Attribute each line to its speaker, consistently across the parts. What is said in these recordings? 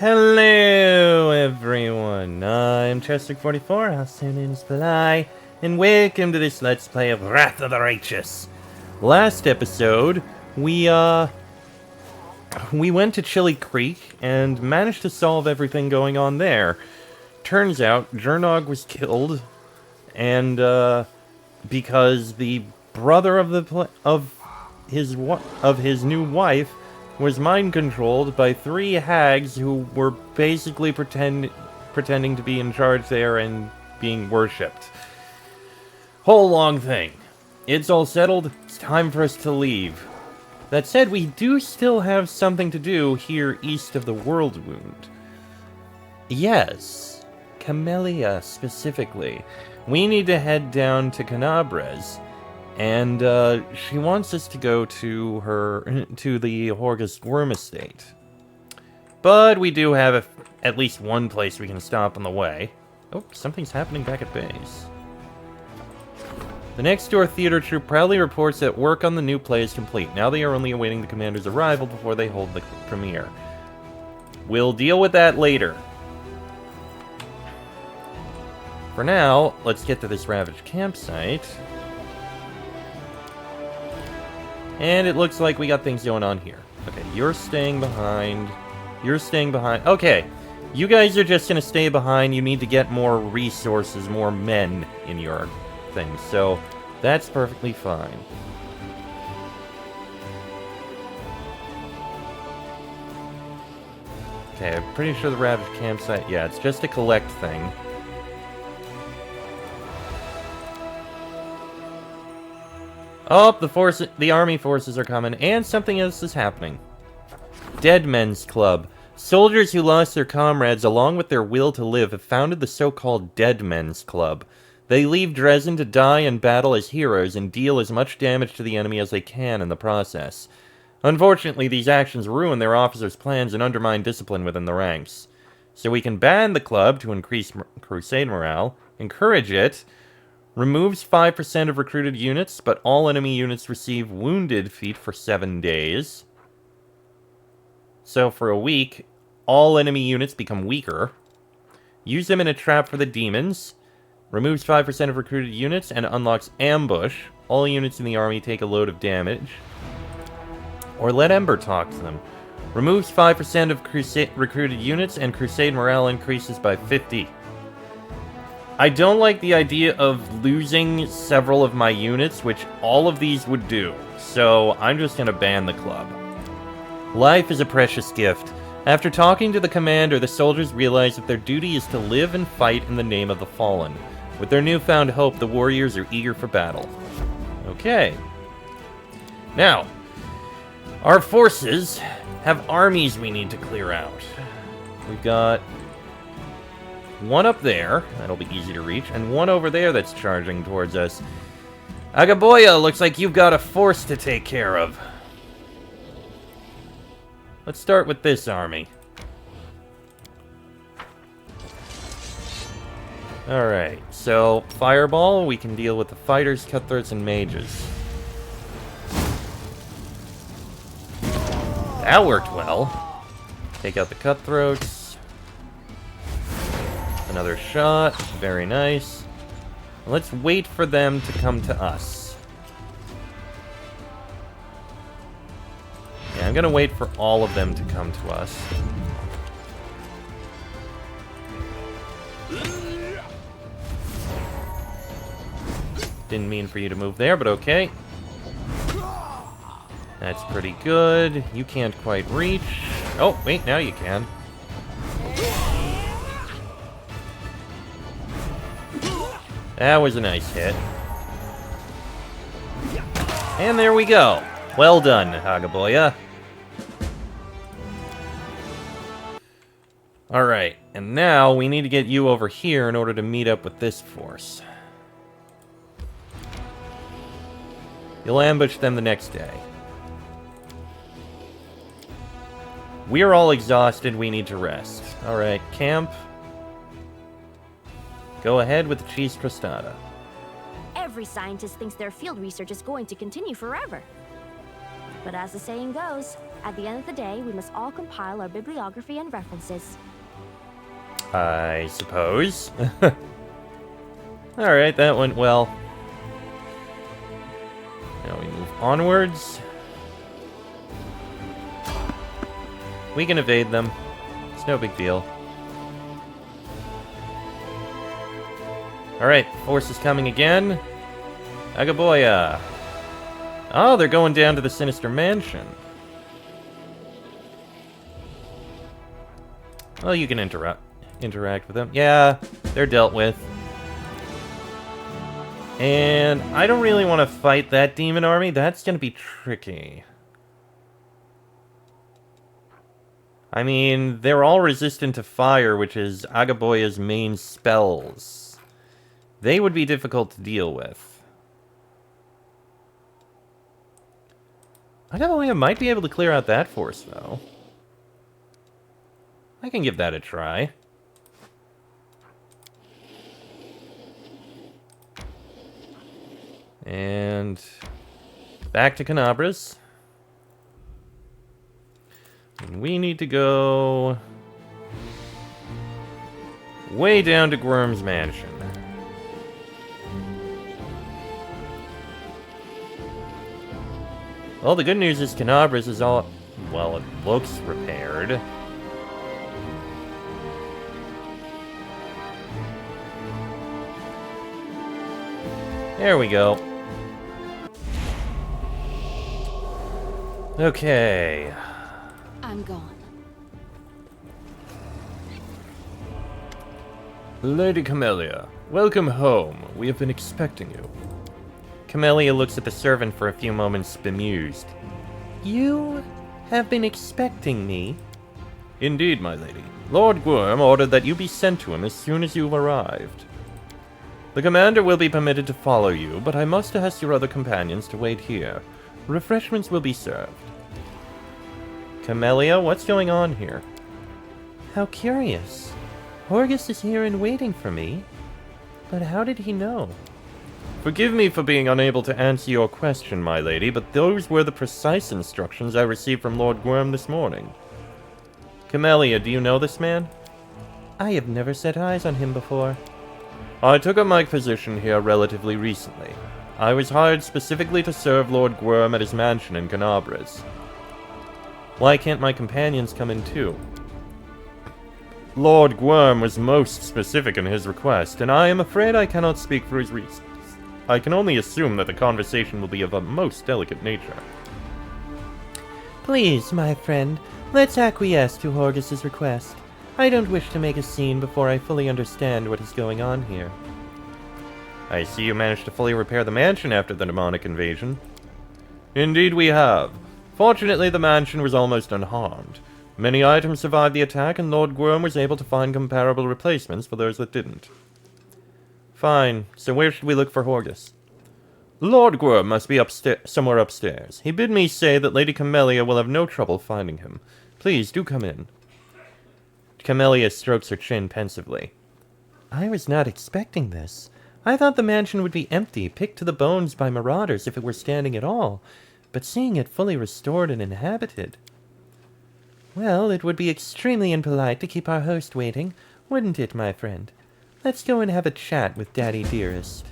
Speaker 1: Hello, everyone. I'm Chester44, also known as Fly, and welcome to this Let's Play of Wrath of the Righteous. Last episode, we went to Chili Creek and managed to solve everything going on there. Turns out, Jernog was killed, and, because the brother of his new wife was mind-controlled by three hags who were basically pretending to be in charge there and being worshipped. Whole long thing. It's all settled. It's time for us to leave. That said, we do still have something to do here east of the World Wound. Yes, Camellia specifically. We need to head down to Canabres. And, she wants us to go to the Horgus Worm Estate. But we do have at least one place we can stop on the way. Oh, something's happening back at base. The next door theater troupe proudly reports that work on the new play is complete. Now they are only awaiting the commander's arrival before they hold the premiere. We'll deal with that later. For now, let's get to this ravaged campsite. And it looks like we got things going on here. Okay, you're staying behind. You're staying behind. Okay, you guys are just gonna stay behind. You need to get more resources, more men in your thing. So, that's perfectly fine. Okay, I'm pretty sure the ravaged campsite... Yeah, it's just a collect thing. Oh, the army forces are coming, and something else is happening. Dead Men's Club. Soldiers who lost their comrades along with their will to live have founded the so-called Dead Men's Club. They leave Dresden to die in battle as heroes and deal as much damage to the enemy as they can in the process. Unfortunately, these actions ruin their officers' plans and undermine discipline within the ranks. So we can ban the club to increase crusade morale, encourage it, removes 5% of recruited units, but all enemy units receive wounded feet for 7 days. So for a week, all enemy units become weaker. Use them in a trap for the demons. Removes 5% of recruited units and unlocks ambush. All units in the army take a load of damage. Or let Ember talk to them. Removes 5% of recruited units and crusade morale increases by 50. I don't like the idea of losing several of my units, which all of these would do, so I'm just gonna ban the club. Life is a precious gift. After talking to the commander, the soldiers realize that their duty is to live and fight in the name of the fallen. With their newfound hope, the warriors are eager for battle. Okay. Now, our forces have armies we need to clear out. We've got one up there, that'll be easy to reach, and one over there that's charging towards us. Agaboya, looks like you've got a force to take care of. Let's start with this army. Alright, so Fireball, we can deal with the fighters, cutthroats, and mages. That worked well. Take out the cutthroats. Another shot. Very nice. Let's wait for them to come to us. Yeah, I'm gonna wait for all of them to come to us. Didn't mean for you to move there, but okay. That's pretty good. You can't quite reach. Oh, wait, now you can. That was a nice hit. And there we go. Well done, Hagaboya. Alright, and now we need to get you over here in order to meet up with this force. You'll ambush them the next day. We're all exhausted, we need to rest. Alright, camp. Go ahead with the cheese tostada.
Speaker 2: Every scientist thinks their field research is going to continue forever. But as the saying goes, At the end of the day, we must all compile our bibliography and references.
Speaker 1: I suppose. Alright, that went well. Now we move onwards. We can evade them. It's no big deal. Alright, force is coming again. Agaboya. Oh, they're going down to the Sinister Mansion. Well, you can interact with them. Yeah, they're dealt with. And I don't really want to fight that demon army. That's going to be tricky. I mean, they're all resistant to fire, which is Agaboya's main spells. They would be difficult to deal with. Agaboya might be able to clear out that force, though. I can give that a try. And back to Canabras. And we need to go way down to Gwyrm's mansion. Well, the good news is Canabras is all, well, it looks repaired. There we go. Okay.
Speaker 2: I'm gone.
Speaker 1: Lady Camellia, welcome home. We have been expecting you. Camellia looks at the servant for a few moments, bemused. You have been expecting me? Indeed, my lady. Lord Gwyrm ordered that you be sent to him as soon as you've arrived. The commander will be permitted to follow you, but I must ask your other companions to wait here. Refreshments will be served. Camellia, what's going on here? How curious. Horgus is here and waiting for me. But how did he know? Forgive me for being unable to answer your question, my lady, but those were the precise instructions I received from Lord Gwyrm this morning. Camellia, do you know this man? I have never set eyes on him before. I took up my position here relatively recently. I was hired specifically to serve Lord Gwyrm at his mansion in Canabras. Why can't my companions come in too? Lord Gwyrm was most specific in his request, and I am afraid I cannot speak for his reasons. I can only assume that the conversation will be of a most delicate nature. Please, my friend, let's acquiesce to Horgus's request. I don't wish to make a scene before I fully understand what is going on here. I see you managed to fully repair the mansion after the demonic invasion. Indeed we have. Fortunately, the mansion was almost unharmed. Many items survived the attack, and Lord Gwyrm was able to find comparable replacements for those that didn't. Fine. So where should we look for Horgus? Lord Gwyrm must be somewhere upstairs. He bid me say that Lady Camellia will have no trouble finding him. Please, do come in. Camellia strokes her chin pensively. I was not expecting this. I thought the mansion would be empty, picked to the bones by marauders if it were standing at all, but seeing it fully restored and inhabited. Well, it would be extremely impolite to keep our host waiting, wouldn't it, my friend? Let's go and have a chat with Daddy Dearest.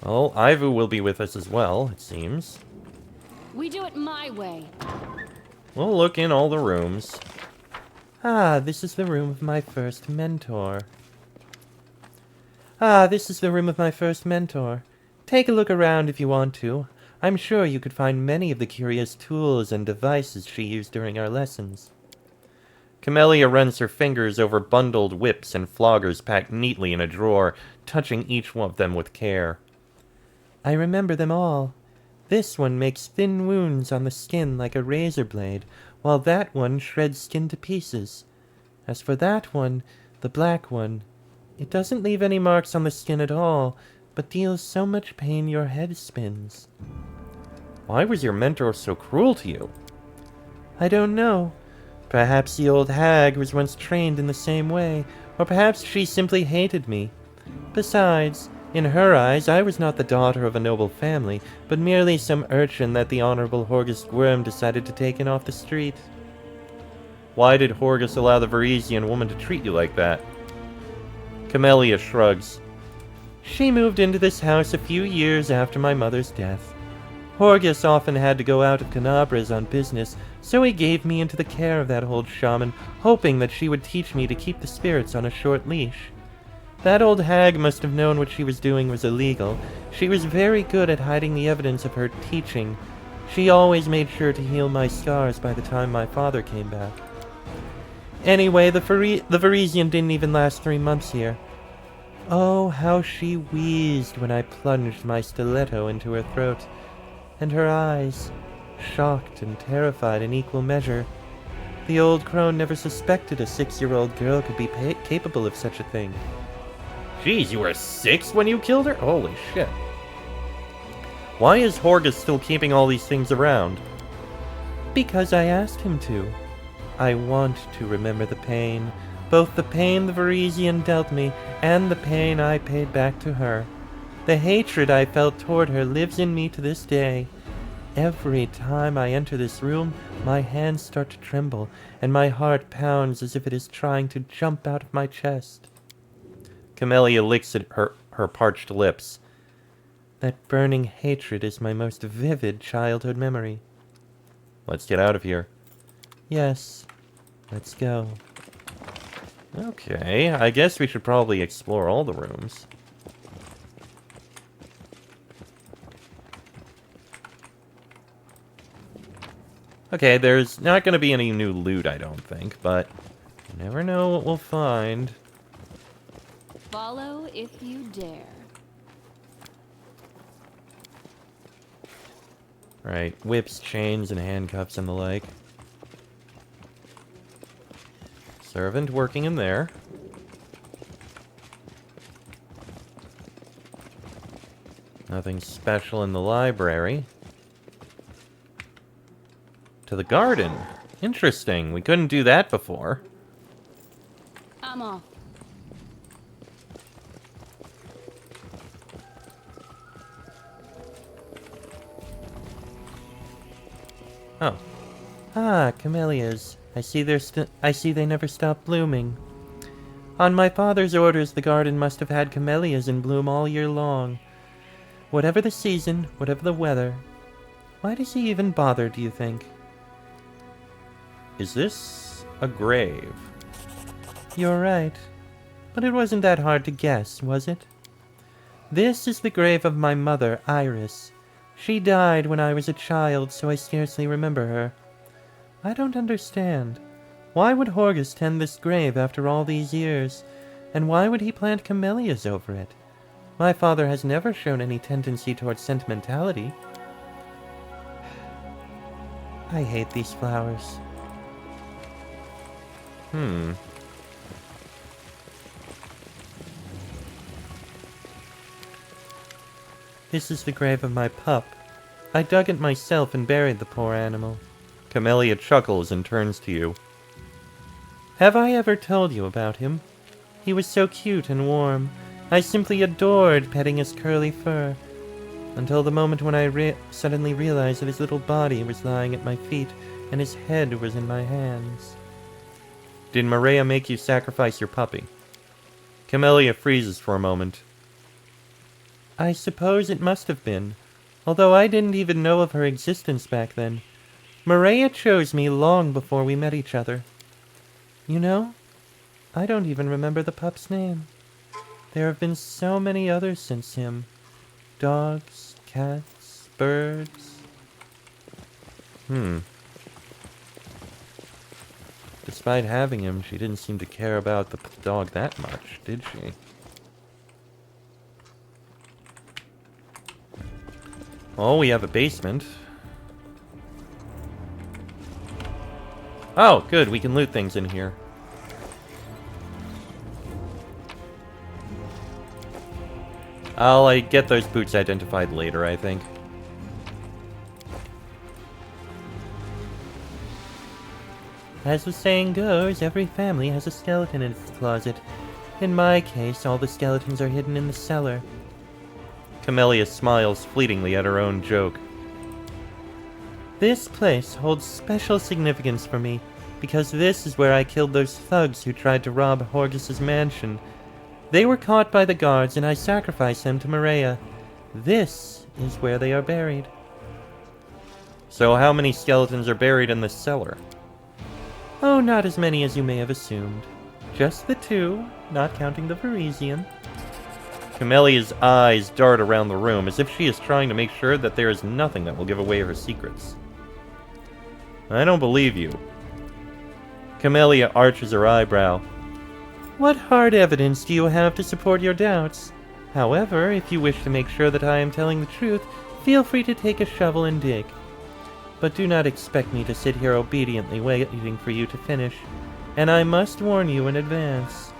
Speaker 1: Well, Ivu will be with us as well, it seems.
Speaker 2: We do it my way.
Speaker 1: We'll look in all the rooms. Ah, this is the room of my first mentor. Take a look around if you want to. I'm sure you could find many of the curious tools and devices she used during our lessons. Camellia runs her fingers over bundled whips and floggers packed neatly in a drawer, touching each one of them with care. I remember them all. This one makes thin wounds on the skin like a razor blade, while that one shreds skin to pieces. As for that one, the black one, it doesn't leave any marks on the skin at all, but deals so much pain your head spins. Why was your mentor so cruel to you? I don't know. Perhaps the old hag was once trained in the same way, or perhaps she simply hated me. Besides, In her eyes, I was not the daughter of a noble family, but merely some urchin that the Honorable Horgus Worm decided to take in off the street. Why did Horgus allow the Varisian woman to treat you like that? Camellia shrugs. She moved into this house a few years after my mother's death. Horgus often had to go out of Canabras on business, so he gave me into the care of that old shaman, hoping that she would teach me to keep the spirits on a short leash. That old hag must have known what she was doing was illegal. She was very good at hiding the evidence of her teaching. She always made sure to heal my scars by the time my father came back. Anyway, the Varisian didn't even last 3 months here. Oh, how she wheezed when I plunged my stiletto into her throat. And her eyes, shocked and terrified in equal measure. The old crone never suspected a 6-year-old girl could be capable of such a thing. Jeez, you were 6 when you killed her? Holy shit. Why is Horgus still keeping all these things around? Because I asked him to. I want to remember the pain. Both the pain the Varisian dealt me, and the pain I paid back to her. The hatred I felt toward her lives in me to this day. Every time I enter this room, my hands start to tremble, and my heart pounds as if it is trying to jump out of my chest. Camellia licks at her parched lips. That burning hatred is my most vivid childhood memory. Let's get out of here. Yes, let's go. Okay, I guess we should probably explore all the rooms. Okay, there's not going to be any new loot, I don't think, but you never know what we'll find.
Speaker 3: Follow if you dare.
Speaker 1: Right, whips, chains, and handcuffs and the like. Servant working in there. Nothing special in the library. To the garden. Interesting. We couldn't do that before.
Speaker 3: I'm off.
Speaker 1: Oh. Ah, camellias. I see they never stop blooming. On my father's orders, the garden must have had camellias in bloom all year long. Whatever the season, whatever the weather. Why does he even bother, do you think? Is this a grave? You're right. But it wasn't that hard to guess, was it? This is the grave of my mother, Iris. She died when I was a child, so I scarcely remember her. I don't understand. Why would Horgus tend this grave after all these years? And why would he plant camellias over it? My father has never shown any tendency towards sentimentality. I hate these flowers. This is the grave of my pup. I dug it myself and buried the poor animal. Camellia chuckles and turns to you. Have I ever told you about him? He was so cute and warm. I simply adored petting his curly fur. Until the moment when I suddenly realized that his little body was lying at my feet and his head was in my hands. Did Maria make you sacrifice your puppy? Camellia freezes for a moment. I suppose it must have been, although I didn't even know of her existence back then. Maria chose me long before we met each other. You know, I don't even remember the pup's name. There have been so many others since him. Dogs, cats, birds. Despite having him, she didn't seem to care about the dog that much, did she? Oh, we have a basement. Oh, good, we can loot things in here. I'll get those boots identified later, I think. As the saying goes, every family has a skeleton in its closet. In my case, all the skeletons are hidden in the cellar. Camellia smiles fleetingly at her own joke. This place holds special significance for me, because this is where I killed those thugs who tried to rob Horgus's mansion. They were caught by the guards, and I sacrificed them to Maria. This is where they are buried. So how many skeletons are buried in this cellar? Oh, not as many as you may have assumed. Just the 2, not counting the Parisian. Camellia's eyes dart around the room as if she is trying to make sure that there is nothing that will give away her secrets. I don't believe you. Camellia arches her eyebrow. What hard evidence do you have to support your doubts? However, if you wish to make sure that I am telling the truth, feel free to take a shovel and dig. But do not expect me to sit here obediently waiting for you to finish. And I must warn you in advance.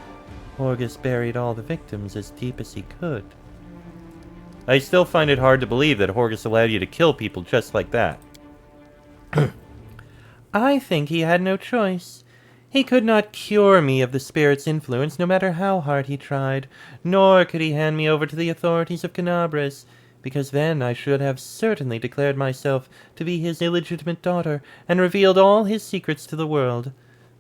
Speaker 1: Horgus buried all the victims as deep as he could. I still find it hard to believe that Horgus allowed you to kill people just like that. I think he had no choice. He could not cure me of the spirit's influence no matter how hard he tried, nor could he hand me over to the authorities of Canabras, because then I should have certainly declared myself to be his illegitimate daughter and revealed all his secrets to the world.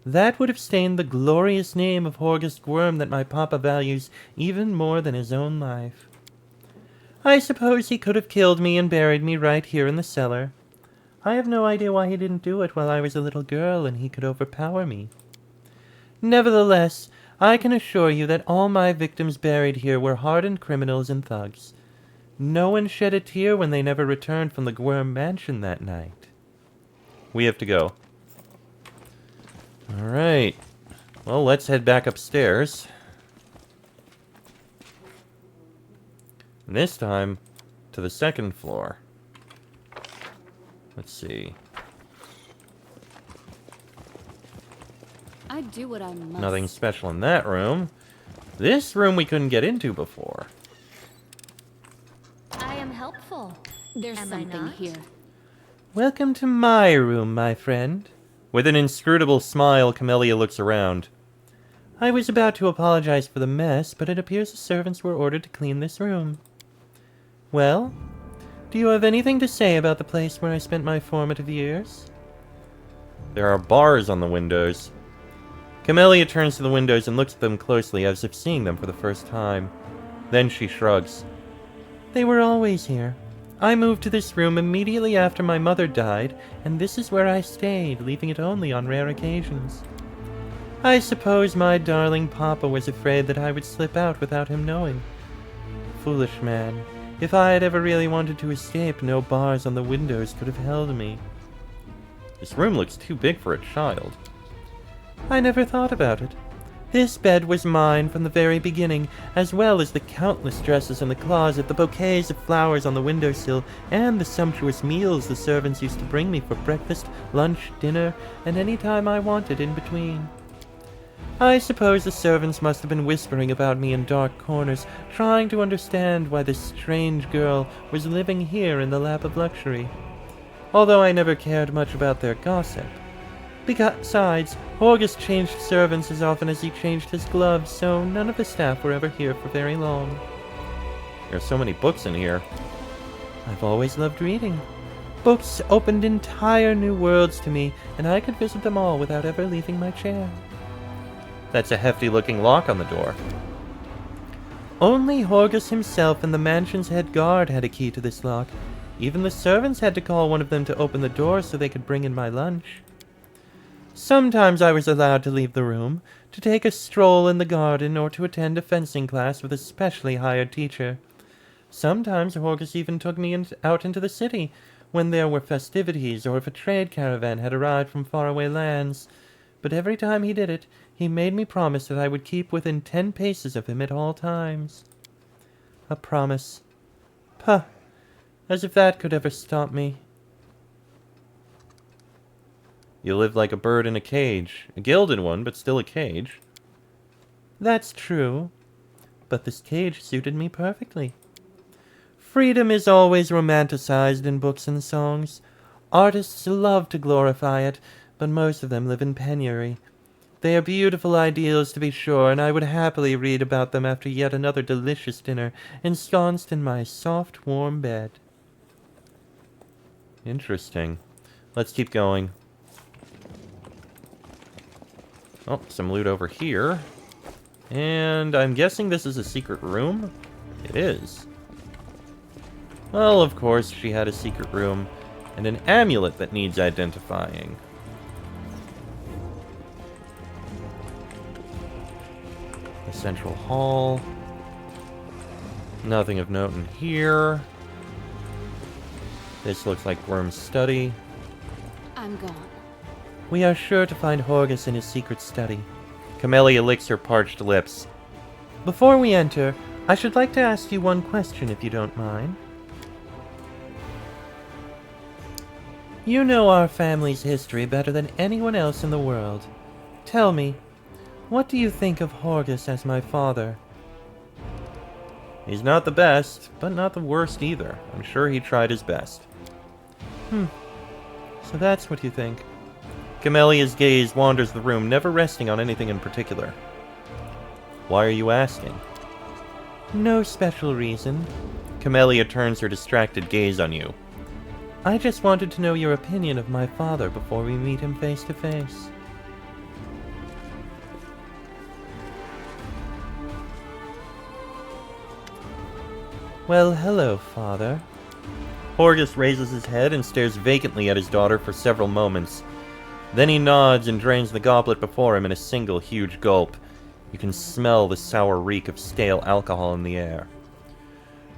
Speaker 1: That would have stained the glorious name of Horgus Gwyrm that my papa values even more than his own life. I suppose he could have killed me and buried me right here in the cellar. I have no idea why he didn't do it while I was a little girl and he could overpower me. Nevertheless, I can assure you that all my victims buried here were hardened criminals and thugs. No one shed a tear when they never returned from the Gwyrm mansion that night. We have to go. Alright. Well, let's head back upstairs. And this time, to the second floor. Let's see.
Speaker 3: I do what I must.
Speaker 1: Nothing special in that room. This room we couldn't get into before.
Speaker 2: I am helpful.
Speaker 3: There's
Speaker 2: Am I
Speaker 3: something
Speaker 2: not?
Speaker 3: here.
Speaker 1: Welcome to my room, my friend. With an inscrutable smile, Camellia looks around. I was about to apologize for the mess, but it appears the servants were ordered to clean this room. Well, do you have anything to say about the place where I spent my formative years? There are bars on the windows. Camellia turns to the windows and looks at them closely as if seeing them for the first time. Then she shrugs. They were always here. I moved to this room immediately after my mother died, and this is where I stayed, leaving it only on rare occasions. I suppose my darling papa was afraid that I would slip out without him knowing. Foolish man. If I had ever really wanted to escape, no bars on the windows could have held me. This room looks too big for a child. I never thought about it. This bed was mine from the very beginning, as well as the countless dresses in the closet, the bouquets of flowers on the windowsill, and the sumptuous meals the servants used to bring me for breakfast, lunch, dinner, and any time I wanted in between. I suppose the servants must have been whispering about me in dark corners, trying to understand why this strange girl was living here in the lap of luxury. Although I never cared much about their gossip. Besides, Horgus changed servants as often as he changed his gloves, so none of the staff were ever here for very long. There are so many books in here. I've always loved reading. Books opened entire new worlds to me, and I could visit them all without ever leaving my chair. That's a hefty-looking lock on the door. Only Horgus himself and the mansion's head guard had a key to this lock. Even the servants had to call one of them to open the door so they could bring in my lunch. Sometimes I was allowed to leave the room, to take a stroll in the garden, or to attend a fencing class with a specially hired teacher. Sometimes Horgus even took me out into the city, when there were festivities, or if a trade caravan had arrived from faraway lands. But every time he did it, he made me promise that I would keep within 10 paces of him at all times. A promise. Puh! As if that could ever stop me. You lived like a bird in a cage. A gilded one, but still a cage. That's true. But this cage suited me perfectly. Freedom is always romanticized in books and songs. Artists love to glorify it, but most of them live in penury. They are beautiful ideals, to be sure, and I would happily read about them after yet another delicious dinner, ensconced in my soft, warm bed. Interesting. Let's keep going. Oh, some loot over here. And I'm guessing this is a secret room? It is. Well, of course, she had a secret room and an amulet that needs identifying. The central hall. Nothing of note in here. This looks like Worm's study.
Speaker 3: I'm gone.
Speaker 1: We are sure to find Horgus in his secret study. Camellia licks her parched lips. Before we enter, I should like to ask you one question, if you don't mind. You know our family's history better than anyone else in the world. Tell me, what do you think of Horgus as my father? He's not the best, but not the worst either. I'm sure he tried his best. So that's what you think. Camellia's gaze wanders the room, never resting on anything in particular. Why are you asking? No special reason. Camellia turns her distracted gaze on you. I just wanted to know your opinion of my father before we meet him face to face. Well, hello, father. Horgus raises his head and stares vacantly at his daughter for several moments. Then he nods and drains the goblet before him in a single huge gulp. You can smell the sour reek of stale alcohol in the air.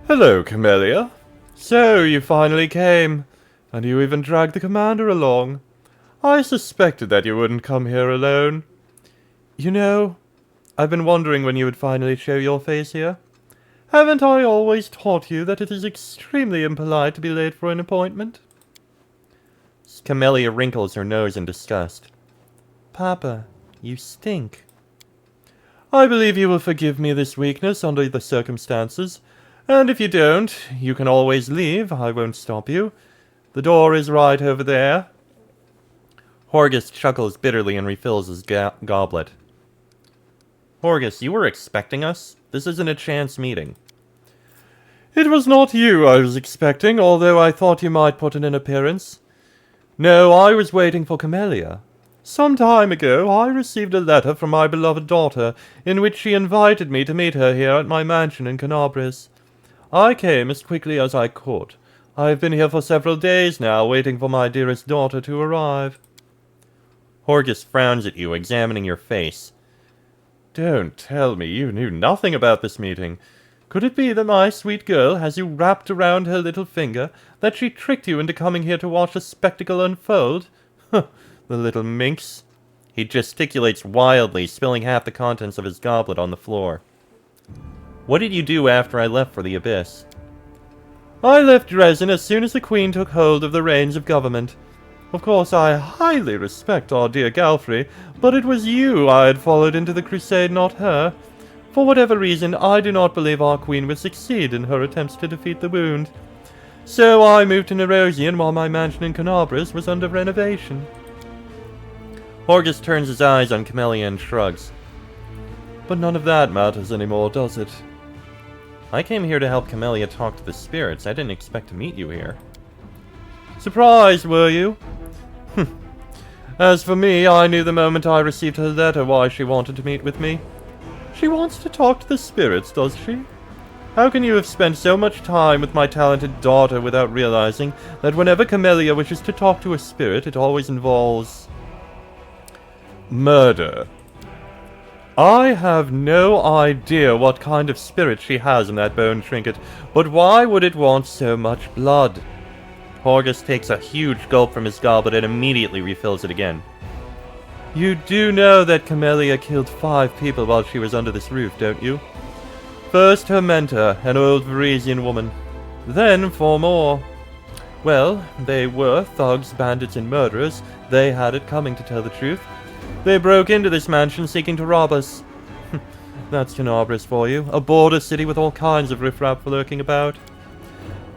Speaker 1: Hello, Camellia. So, you finally came. And you even dragged the commander along. I suspected that you wouldn't come here alone. You know, I've been wondering when you would finally show your face here. Haven't I always taught you that it is extremely impolite to be late for an appointment? Camellia wrinkles her nose in disgust. Papa, you stink. I believe you will forgive me this weakness under the circumstances, and if you don't, you can always leave. I won't stop you. The door is right over there. Horgus chuckles bitterly and refills his goblet. Horgus, you were expecting us? This isn't a chance meeting. It was not you I was expecting, although I thought you might put in an appearance. No, I was waiting for Camellia. Some time ago, I received a letter from my beloved daughter, in which she invited me to meet her here at my mansion in Canabris. I came as quickly as I could. I have been here for several days now, waiting for my dearest daughter to arrive. Horgus frowns at you, examining your face. Don't tell me you knew nothing about this meeting. Could it be that my sweet girl has you wrapped around her little finger, that she tricked you into coming here to watch the spectacle unfold? Huh, the little minx. He gesticulates wildly, spilling half the contents of his goblet on the floor. What did you do after I left for the Abyss? I left Dresden as soon as the Queen took hold of the reins of government. Of course, I highly respect our dear Galfrey, but it was you I had followed into the crusade, not her. For whatever reason, I do not believe our Queen would succeed in her attempts to defeat the wound. So I moved to Nerosian while my mansion in Canabris was under renovation. Horgus turns his eyes on Camellia and shrugs. But none of that matters anymore, does it? I came here to help Camellia talk to the spirits. I didn't expect to meet you here. Surprised, were you? As for me, I knew the moment I received her letter why she wanted to meet with me. She wants to talk to the spirits, does she? How can you have spent so much time with my talented daughter without realizing that whenever Camellia wishes to talk to a spirit, it always involves murder? I have no idea what kind of spirit she has in that bone trinket, but why would it want so much blood? Horgus takes a huge gulp from his goblet and immediately refills it again. You do know that Camellia killed 5 people while she was under this roof, don't you? First her mentor, an old Varisian woman. Then 4 more. Well, they were thugs, bandits, and murderers. They had it coming, to tell the truth. They broke into this mansion seeking to rob us. That's Canabris for you, a border city with all kinds of riffraff lurking about.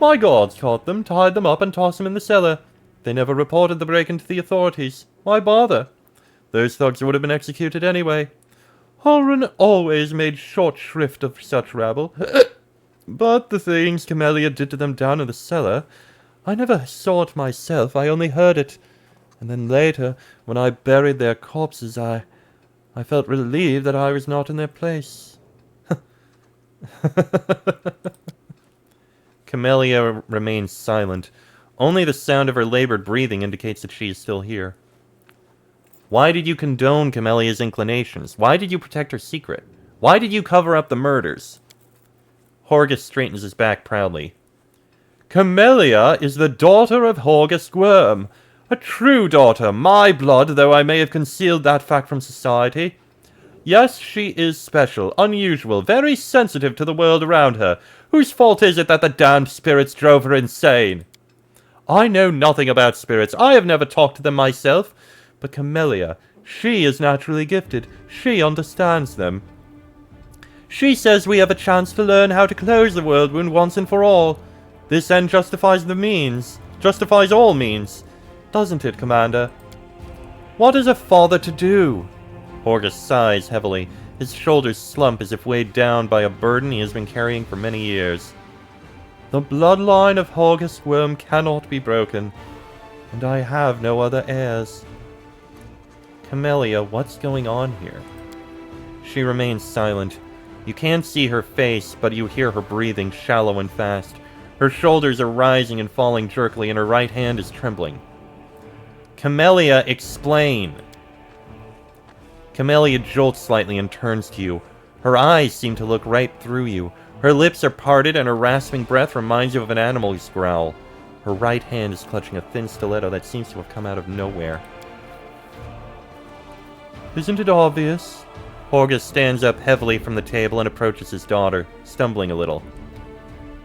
Speaker 1: My guards caught them, tied them up, and tossed them in the cellar. They never reported the break-in to the authorities. Why bother? Those thugs would have been executed anyway. Halrin always made short shrift of such rabble. But the things Camellia did to them down in the cellar, I never saw it myself, I only heard it. And then later, when I buried their corpses, I felt relieved that I was not in their place. Camellia remains silent. Only the sound of her labored breathing indicates that she is still here. Why did you condone Camellia's inclinations? Why did you protect her secret? Why did you cover up the murders? Horgus straightens his back proudly. Camellia is the daughter of Horgus Worm. A true daughter, my blood, though I may have concealed that fact from society. Yes, she is special, unusual, very sensitive to the world around her. Whose fault is it that the damned spirits drove her insane? I know nothing about spirits. I have never talked to them myself. But Camellia, she is naturally gifted. She understands them. She says we have a chance to learn how to close the world wound once and for all. This end justifies the means. Justifies all means. Doesn't it, Commander? What is a father to do? Horgus sighs heavily. His shoulders slump as if weighed down by a burden he has been carrying for many years. The bloodline of Horgus Worm cannot be broken, and I have no other heirs. Camellia, what's going on here? She remains silent. You can't see her face, but you hear her breathing shallow and fast. Her shoulders are rising and falling jerkily, and her right hand is trembling. Camellia, explain! Camellia jolts slightly and turns to you. Her eyes seem to look right through you. Her lips are parted, and her rasping breath reminds you of an animal's growl. Her right hand is clutching a thin stiletto that seems to have come out of nowhere. Isn't it obvious? Horgus stands up heavily from the table and approaches his daughter, stumbling a little.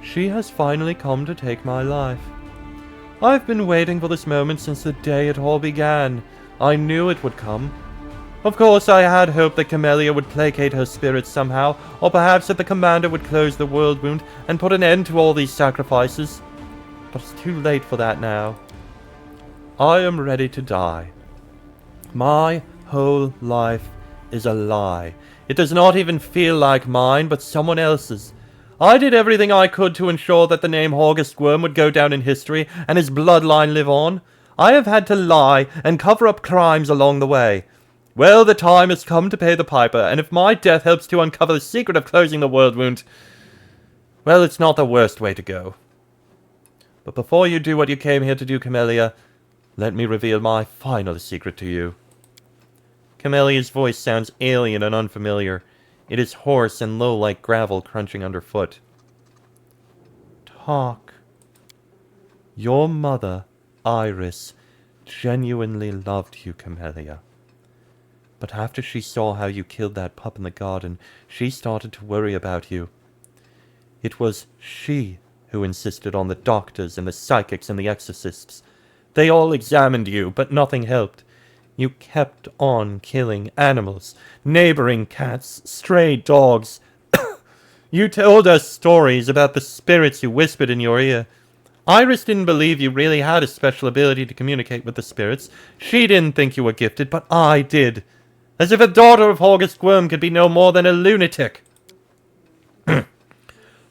Speaker 1: She has finally come to take my life. I've been waiting for this moment since the day it all began. I knew it would come. Of course, I had hoped that Camellia would placate her spirits somehow, or perhaps that the Commander would close the world wound and put an end to all these sacrifices. But it's too late for that now. I am ready to die. My whole life is a lie. It does not even feel like mine, but someone else's. I did everything I could to ensure that the name Horgus Worm would go down in history and his bloodline live on. I have had to lie and cover up crimes along the way. Well, the time has come to pay the piper, and if my death helps to uncover the secret of closing the world wound, well, it's not the worst way to go. But before you do what you came here to do, Camellia, let me reveal my final secret to you. Camellia's voice sounds alien and unfamiliar. It is hoarse and low like gravel crunching underfoot. Talk. Your mother, Iris, genuinely loved you, Camellia. But after she saw how you killed that pup in the garden, she started to worry about you. It was she who insisted on the doctors and the psychics and the exorcists. They all examined you, but nothing helped. You kept on killing animals, neighboring cats, stray dogs. You told us stories about the spirits who whispered in your ear. Iris didn't believe you really had a special ability to communicate with the spirits. She didn't think you were gifted, but I did. As if a daughter of Horgus Worm could be no more than a lunatic.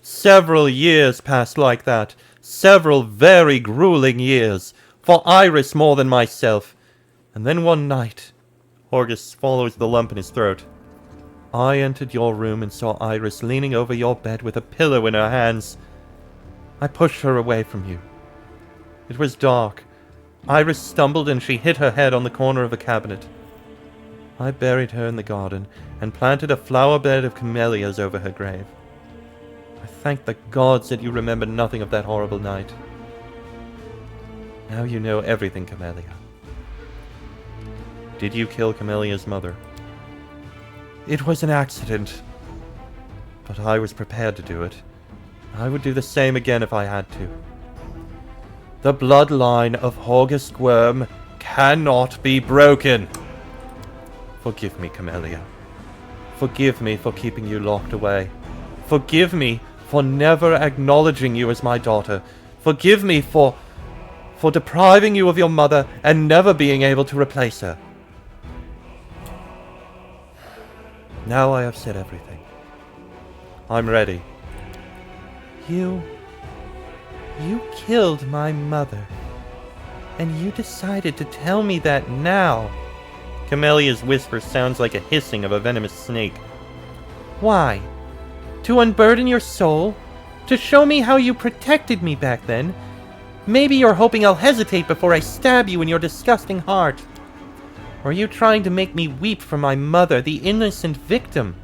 Speaker 1: Several years passed like that. Several very grueling years. For Iris more than myself. And then one night, Horgus swallows the lump in his throat. I entered your room and saw Iris leaning over your bed with a pillow in her hands. I pushed her away from you. It was dark. Iris stumbled and she hit her head on the corner of a cabinet. I buried her in the garden and planted a flower bed of camellias over her grave. I thank the gods that you remember nothing of that horrible night. Now you know everything, Camellia. Did you kill Camellia's mother? It was an accident. But I was prepared to do it. I would do the same again if I had to. The bloodline of Horgus Worm cannot be broken. Forgive me, Camellia. Forgive me for keeping you locked away. Forgive me for never acknowledging you as my daughter. Forgive me for depriving you of your mother and never being able to replace her. Now I have said everything. I'm ready. You killed my mother. And you decided to tell me that now. Camellia's whisper sounds like a hissing of a venomous snake. Why? To unburden your soul? To show me how you protected me back then? Maybe you're hoping I'll hesitate before I stab you in your disgusting heart. Or are you trying to make me weep for my mother, the innocent victim?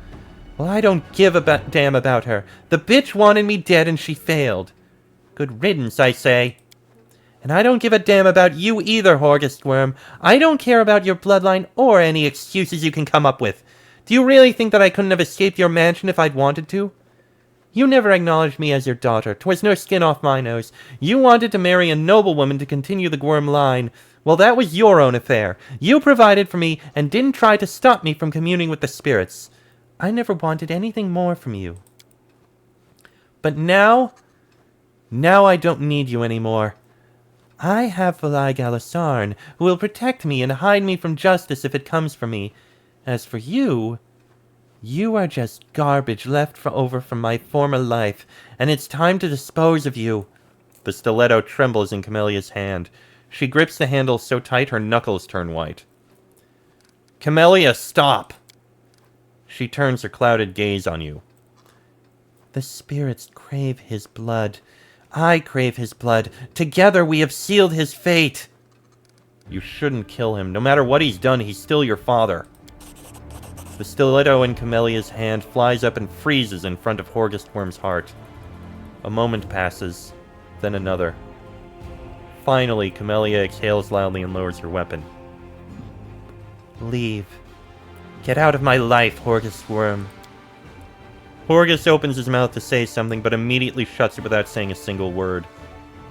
Speaker 1: Well, I don't give a damn about her. The bitch wanted me dead and she failed. Good riddance, I say. And I don't give a damn about you either, Horgust Worm. I don't care about your bloodline or any excuses you can come up with. Do you really think that I couldn't have escaped your mansion if I'd wanted to? You never acknowledged me as your daughter. 'Twas no skin off my nose. You wanted to marry a noblewoman to continue the Gwyrm line. Well, that was your own affair. You provided for me and didn't try to stop me from communing with the spirits. I never wanted anything more from you. But now I don't need you anymore. I have Valai Galasarn, who will protect me and hide me from justice if it comes for me. As for you, you are just garbage left over from my former life, and it's time to dispose of you. The stiletto trembles in Camellia's hand. She grips the handle so tight her knuckles turn white. Camellia, stop! She turns her clouded gaze on you. The spirits crave his blood. I crave his blood. Together we have sealed his fate. You shouldn't kill him. No matter what he's done, he's still your father. The stiletto in Camellia's hand flies up and freezes in front of Horgust Worm's heart. A moment passes, then another. Finally, Camellia exhales loudly and lowers her weapon. Leave. Get out of my life, Horgust Worm. Horgust opens his mouth to say something, but immediately shuts it without saying a single word.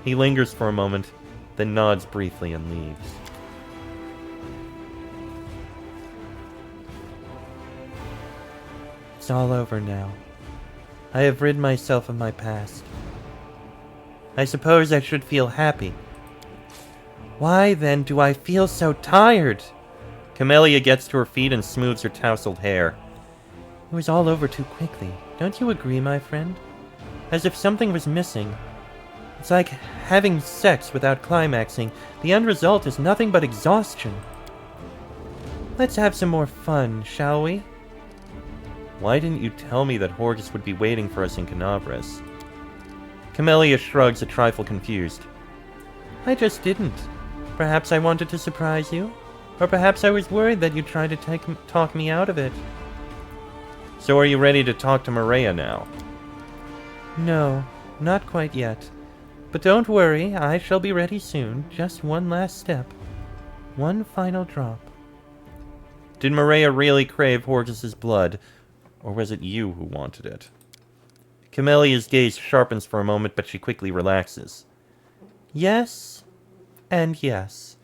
Speaker 1: He lingers for a moment, then nods briefly and leaves. It's all over now. I have rid myself of my past. I suppose I should feel happy. Why, then, do I feel so tired? Camellia gets to her feet and smooths her tousled hair. It was all over too quickly. Don't you agree, my friend? As if something was missing. It's like having sex without climaxing. The end result is nothing but exhaustion. Let's have some more fun, shall we? Why didn't you tell me that Horgust would be waiting for us in Canavres? Camellia shrugs, a trifle confused. I just didn't. Perhaps I wanted to surprise you. Or perhaps I was worried that you'd try to talk me out of it. So are you ready to talk to Maria now? No, not quite yet. But don't worry, I shall be ready soon. Just one last step. One final drop. Did Maria really crave Horgust's blood, or was it you who wanted it? Camellia's gaze sharpens for a moment, but she quickly relaxes. Yes, and yes.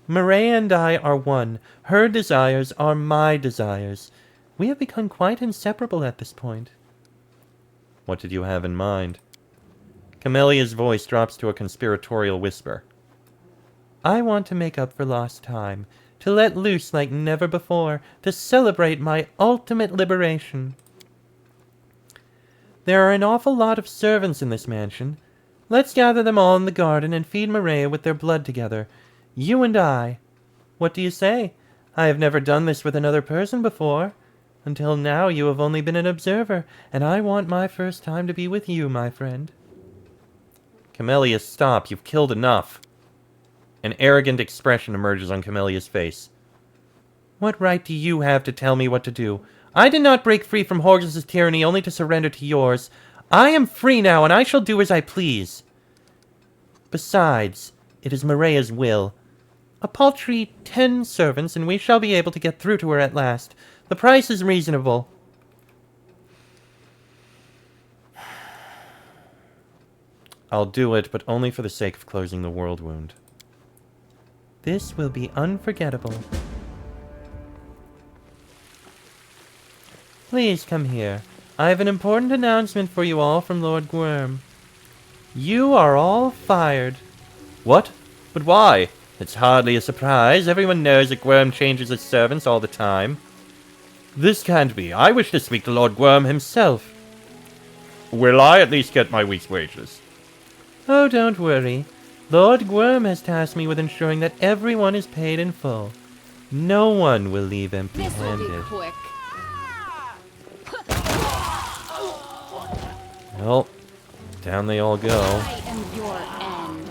Speaker 1: Maria and I are one. Her desires are my desires. We have become quite inseparable at this point. What did you have in mind? Camellia's voice drops to a conspiratorial whisper. I want to make up for lost time, to let loose like never before, to celebrate my ultimate liberation. There are an awful lot of servants in this mansion. Let's gather them all in the garden and feed Maria with their blood together. You and I. What do you say? I have never done this with another person before. Until now you have only been an observer, and I want my first time to be with you, my friend. Camellia, stop. You've killed enough. An arrogant expression emerges on Camellia's face. What right do you have to tell me what to do? I did not break free from Horgust's tyranny only to surrender to yours. I am free now, and I shall do as I please. Besides, it is Maria's will. A paltry 10 servants, and we shall be able to get through to her at last. The price is reasonable. I'll do it, but only for the sake of closing the world wound. This will be unforgettable. Please come here. I have an important announcement for you all from Lord Gwyrm. You are all fired. What? But why? It's hardly a surprise. Everyone knows that Gwyrm changes its servants all the time. This can't be. I wish to speak to Lord Worm himself. Will I at least get my week's wages? Oh, don't worry. Lord Worm has tasked me with ensuring that everyone is paid in full. No one will leave
Speaker 3: This will be
Speaker 1: empty-handed.
Speaker 3: quick.
Speaker 1: Well, down they all go.
Speaker 3: I am your end.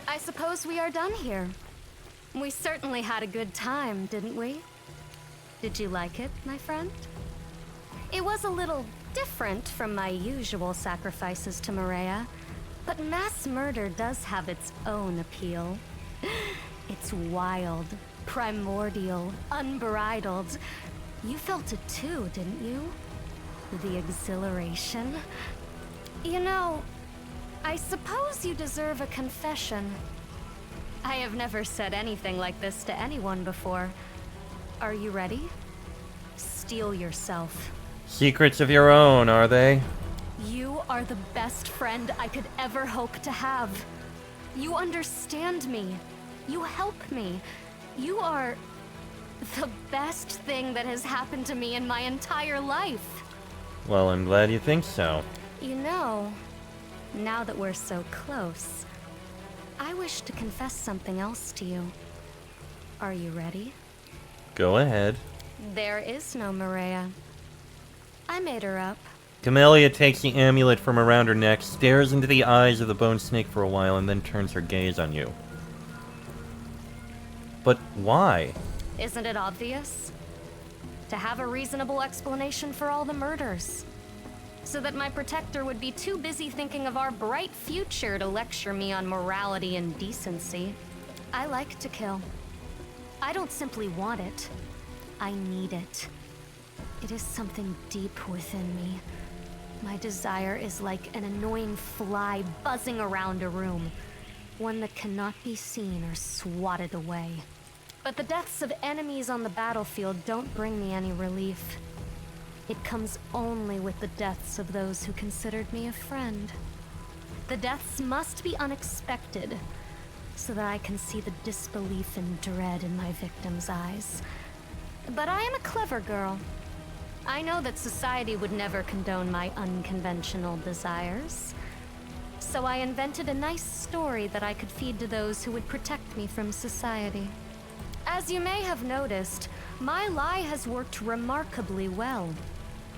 Speaker 2: I suppose we are done here. We certainly had a good time, didn't we? Did you like it, my friend? It was a little different from my usual sacrifices to Maria, but mass murder does have its own appeal. It's wild, primordial, unbridled. You felt it too, didn't you? The exhilaration. You know, I suppose you deserve a confession. I have never said anything like this to anyone before. Are you ready? Steel yourself.
Speaker 1: Secrets of your own, are they?
Speaker 2: You are the best friend I could ever hope to have. You understand me. You help me. You are the best thing that has happened to me in my entire life.
Speaker 1: Well, I'm glad you think so.
Speaker 2: You know, now that we're so close, I wish to confess something else to you. Are you ready?
Speaker 1: Go ahead.
Speaker 2: There is no Maria. I made her up.
Speaker 1: Camellia takes the amulet from around her neck, stares into the eyes of the bone snake for a while, and then turns her gaze on you. But why?
Speaker 2: Isn't it obvious? To have a reasonable explanation for all the murders. So that my protector would be too busy thinking of our bright future to lecture me on morality and decency. I like to kill. I don't simply want it. I need it. It is something deep within me. My desire is like an annoying fly buzzing around a room. One that cannot be seen or swatted away. But the deaths of enemies on the battlefield don't bring me any relief. It comes only with the deaths of those who considered me a friend. The deaths must be unexpected, so that I can see the disbelief and dread in my victims' eyes. But I am a clever girl. I know that society would never condone my unconventional desires. So I invented a nice story that I could feed to those who would protect me from society. As you may have noticed, my lie has worked remarkably well.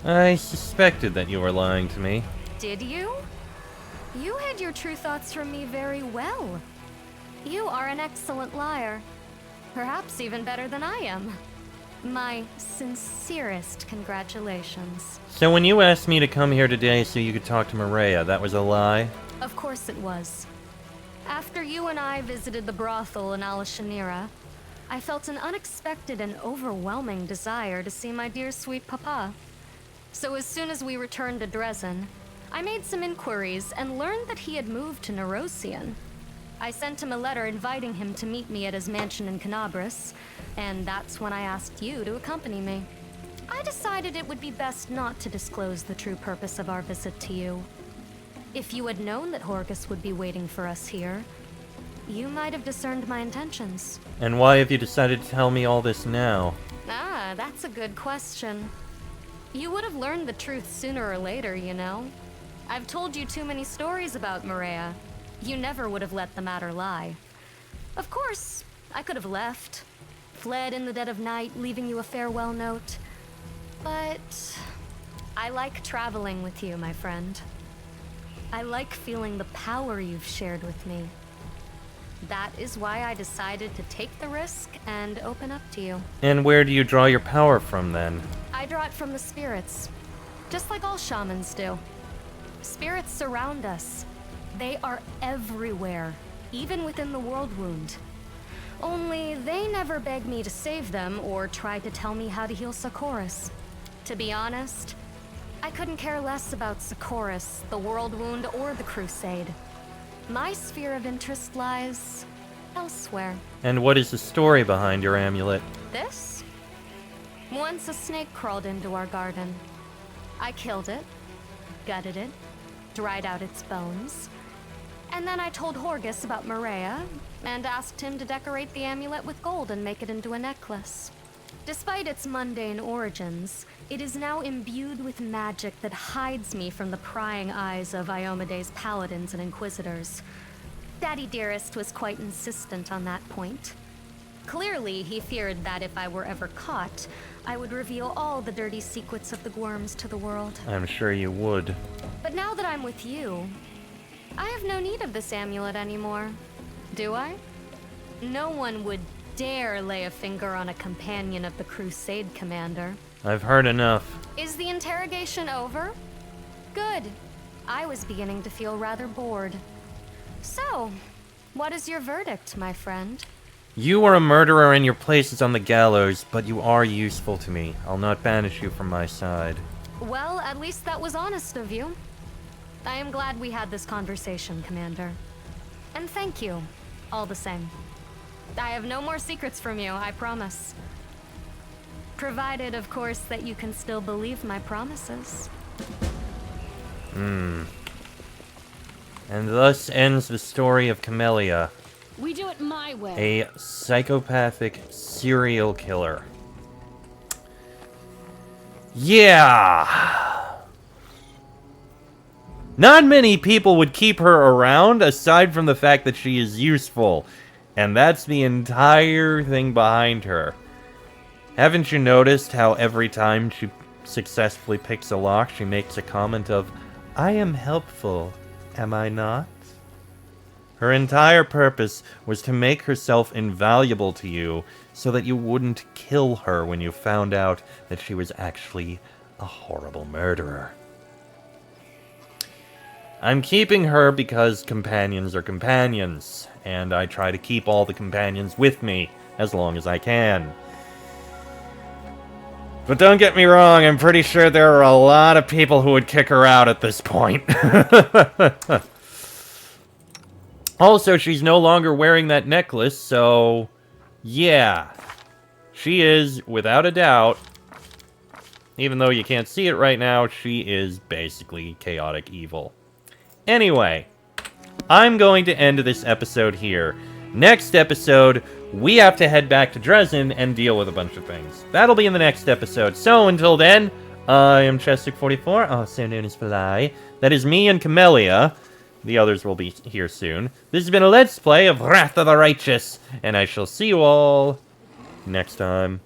Speaker 1: I suspected that you were lying to me.
Speaker 2: Did you? You hid your true thoughts from me very well. You are an excellent liar. Perhaps even better than I am. My sincerest congratulations.
Speaker 1: So when you asked me to come here today so you could talk to Maria, that was a lie?
Speaker 2: Of course it was. After you and I visited the brothel in Alashanira, I felt an unexpected and overwhelming desire to see my dear sweet papa. So as soon as we returned to Dresden, I made some inquiries and learned that he had moved to Nerosian. I sent him a letter inviting him to meet me at his mansion in Canabris, and that's when I asked you to accompany me. I decided it would be best not to disclose the true purpose of our visit to you. If you had known that Horgus would be waiting for us here, you might have discerned my intentions.
Speaker 1: And why have you decided to tell me all this now?
Speaker 2: Ah, that's a good question. You would have learned the truth sooner or later, you know. I've told you too many stories about Maria. You never would have let the matter lie. Of course, I could have left. Fled in the dead of night, leaving you a farewell note. But I like traveling with you, my friend. I like feeling the power you've shared with me. That is why I decided to take the risk and open up to you.
Speaker 1: And where do you draw your power from, then?
Speaker 2: I draw it from the spirits, just like all shamans do. Spirits surround us. They are everywhere, even within the world wound. Only they never beg me to save them or try to tell me how to heal Socorus. To be honest, I couldn't care less about Socorus, the world wound, or the crusade. My sphere of interest lies elsewhere.
Speaker 1: And what is the story behind your amulet?
Speaker 2: This? Once a snake crawled into our garden. I killed it, gutted it, dried out its bones. And then I told Horgus about Maria, and asked him to decorate the amulet with gold and make it into a necklace. Despite its mundane origins, it is now imbued with magic that hides me from the prying eyes of Iomede's paladins and inquisitors. Daddy Dearest was quite insistent on that point. Clearly, he feared that if I were ever caught, I would reveal all the dirty secrets of the Gwyrms to the world.
Speaker 1: I'm sure you would.
Speaker 2: But now that I'm with you, I have no need of this amulet anymore. Do I? No one would dare lay a finger on a companion of the Crusade Commander.
Speaker 1: I've heard enough.
Speaker 2: Is the interrogation over? Good. I was beginning to feel rather bored. So, what is your verdict, my friend?
Speaker 1: You are a murderer and your place is on the gallows, but you are useful to me. I'll not banish you from my side.
Speaker 2: Well, at least that was honest of you. I am glad we had this conversation, Commander. And thank you, all the same. I have no more secrets from you, I promise. Provided, of course, that you can still believe my promises.
Speaker 1: And thus ends the story of Camellia,
Speaker 3: We do it my way.
Speaker 1: a psychopathic serial killer. Yeah! Not many people would keep her around, aside from the fact that she is useful. And that's the entire thing behind her. Haven't you noticed how every time she successfully picks a lock, she makes a comment of, "I am helpful, am I not?" Her entire purpose was to make herself invaluable to you, so that you wouldn't kill her when you found out that she was actually a horrible murderer. I'm keeping her because companions are companions, and I try to keep all the companions with me as long as I can. But don't get me wrong, I'm pretty sure there are a lot of people who would kick her out at this point. Also, she's no longer wearing that necklace, so yeah. She is, without a doubt, even though you can't see it right now, she is basically chaotic evil. Anyway, I'm going to end this episode here. Next episode, we have to head back to Dresden and deal with a bunch of things. That'll be in the next episode. So until then, I am Chestic44, also known as Fly. That is me and Camellia. The others will be here soon. This has been a Let's Play of Wrath of the Righteous, and I shall see you all next time.